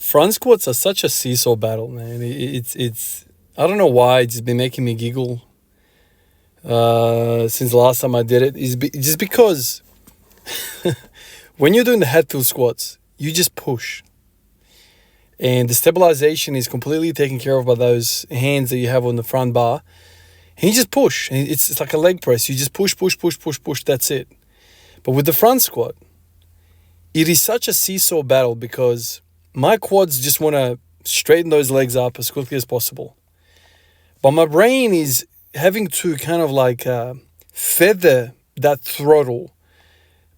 Front squats are such a seesaw battle, man. It's I don't know why it's been making me giggle since the last time I did it. Just because when you're doing the Hatfield squats, you just push, and the stabilization is completely taken care of by those hands that you have on the front bar. And you just push, and it's like a leg press. You just push, push, push, push, push. That's it. But with the front squat, it is such a seesaw battle because my quads just want to straighten those legs up as quickly as possible. But my brain is having to kind of like feather that throttle,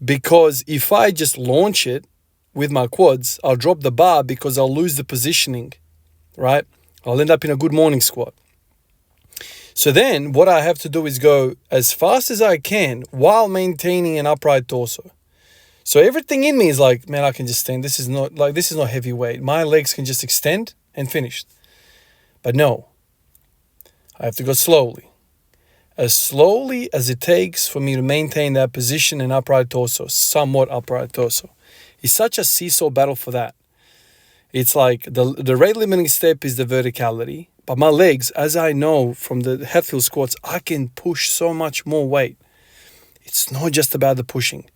because if I just launch it with my quads, I'll drop the bar because I'll lose the positioning, right? I'll end up in a good morning squat. So then what I have to do is go as fast as I can while maintaining an upright torso. So everything in me is like, man, I can just stand. This is not heavy weight. My legs can just extend and finish. But no, I have to go slowly as it takes for me to maintain that position and upright torso, somewhat upright torso. It's such a seesaw battle for that. It's like the rate limiting step is the verticality, but my legs, as I know from the Hatfield squats, I can push so much more weight. It's not just about the pushing.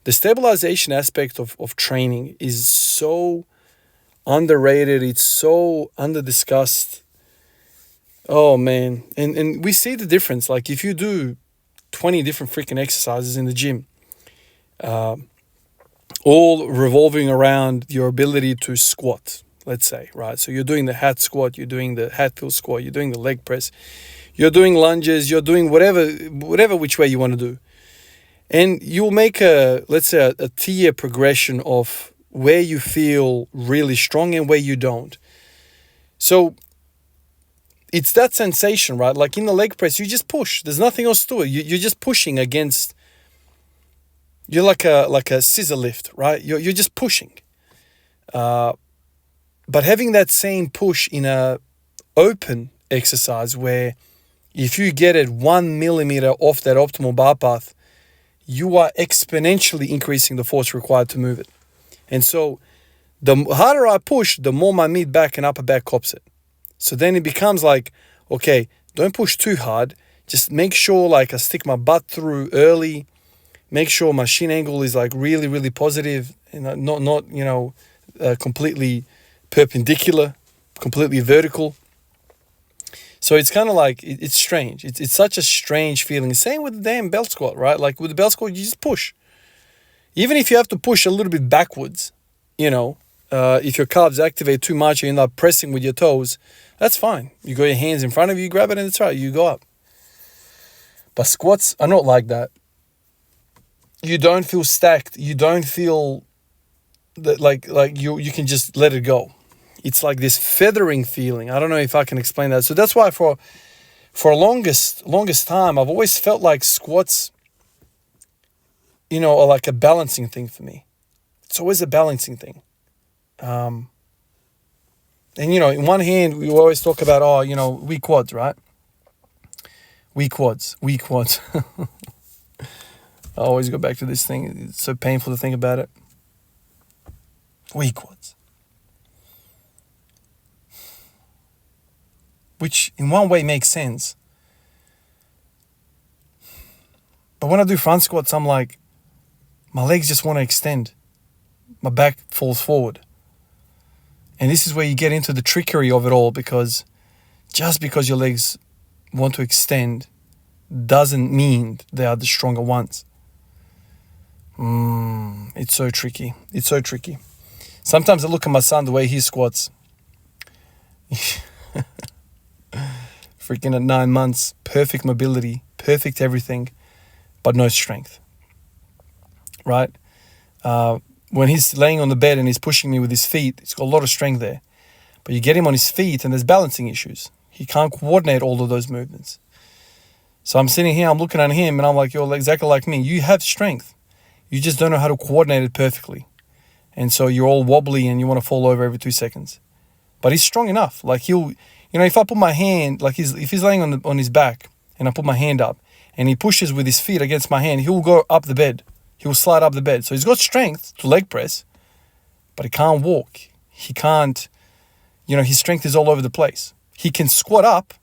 The stabilization aspect of training is so underrated. It's so under-discussed. Oh, man. And we see the difference. Like if you do 20 different freaking exercises in the gym, all revolving around your ability to squat, let's say, right? So you're doing the hat squat, you're doing the Hatfield squat, you're doing the leg press, you're doing lunges, you're doing whatever which way you want to do. And you'll make a tier progression of where you feel really strong and where you don't. So it's that sensation, right? Like in the leg press, you just push. There's nothing else to it. You're just pushing against. You're like a scissor lift, right? You're just pushing. But having that same push in a open exercise where if you get it 1 millimeter off that optimal bar path, you are exponentially increasing the force required to move it. And so the harder I push, the more my mid back and upper back cops it. So then it becomes like, okay, don't push too hard. Just make sure like I stick my butt through early. Make sure my shin angle is like really, really positive and not completely perpendicular, completely vertical. So it's kind of like, it's strange. It's such a strange feeling. Same with the damn belt squat, right? Like with the belt squat, you just push. Even if you have to push a little bit backwards, if your calves activate too much and you end up pressing with your toes, that's fine. You got your hands in front of you, you grab it and it's right, you go up. But squats are not like that. You don't feel stacked. You don't feel that like you can just let it go. It's like this feathering feeling. I don't know if I can explain that. So that's why for longest time, I've always felt like squats, are like a balancing thing for me. It's always a balancing thing. And, in one hand, we always talk about, weak quads, right? Weak quads. I always go back to this thing. It's so painful to think about it. Weak quads. Which in one way makes sense. But when I do front squats, I'm like, my legs just want to extend. My back falls forward. And this is where you get into the trickery of it all, because just because your legs want to extend doesn't mean they are the stronger ones. It's so tricky. It's so tricky. Sometimes I look at my son, the way he squats. Freaking at 9 months, perfect mobility, perfect everything, but no strength. Right? When he's laying on the bed and he's pushing me with his feet, he's got a lot of strength there. But you get him on his feet and there's balancing issues. He can't coordinate all of those movements. So I'm sitting here, I'm looking at him and I'm like, you're exactly like me. You have strength. You just don't know how to coordinate it perfectly. And so you're all wobbly and you want to fall over every 2 seconds. But he's strong enough. Like he'll, if I put my hand, like if he's laying on his back and I put my hand up and he pushes with his feet against my hand, he'll go up the bed. He will slide up the bed. So he's got strength to leg press, but he can't walk. he can't, his strength is all over the place. He can squat up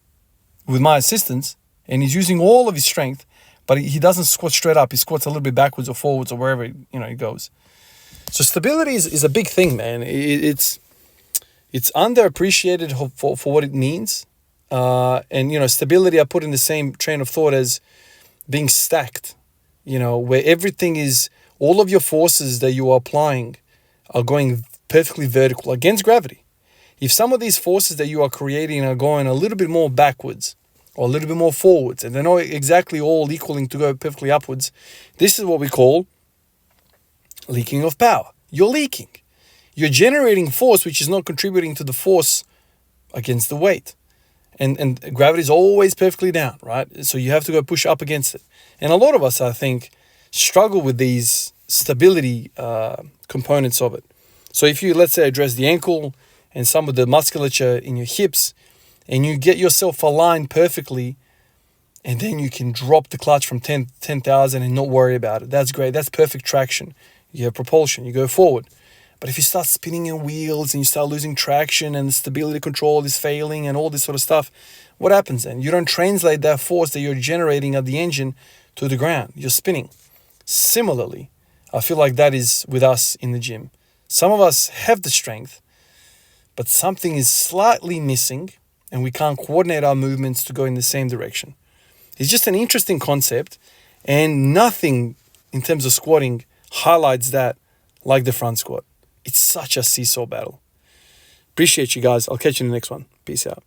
with my assistance, and he's using all of his strength, but he doesn't squat straight up. He squats a little bit backwards or forwards or wherever, he goes. So stability is a big thing, man. It's underappreciated for what it means. And stability I put in the same train of thought as being stacked, where everything is, all of your forces that you are applying are going perfectly vertical against gravity. If some of these forces that you are creating are going a little bit more backwards or a little bit more forwards, and they're not exactly all equaling to go perfectly upwards, this is what we call leaking of power. You're leaking. You're generating force which is not contributing to the force against the weight. And gravity is always perfectly down, right? So you have to go push up against it. And a lot of us, I think, struggle with these stability components of it. So if you, let's say, address the ankle and some of the musculature in your hips, and you get yourself aligned perfectly, and then you can drop the clutch from 10,000 and not worry about it. That's great. That's perfect traction. You have propulsion. You go forward. But if you start spinning your wheels and you start losing traction and the stability control is failing and all this sort of stuff, what happens then? You don't translate that force that you're generating at the engine to the ground. You're spinning. Similarly, I feel like that is with us in the gym. Some of us have the strength, but something is slightly missing and we can't coordinate our movements to go in the same direction. It's just an interesting concept, and nothing in terms of squatting highlights that like the front squat. It's such a seesaw battle. Appreciate you guys. I'll catch you in the next one. Peace out.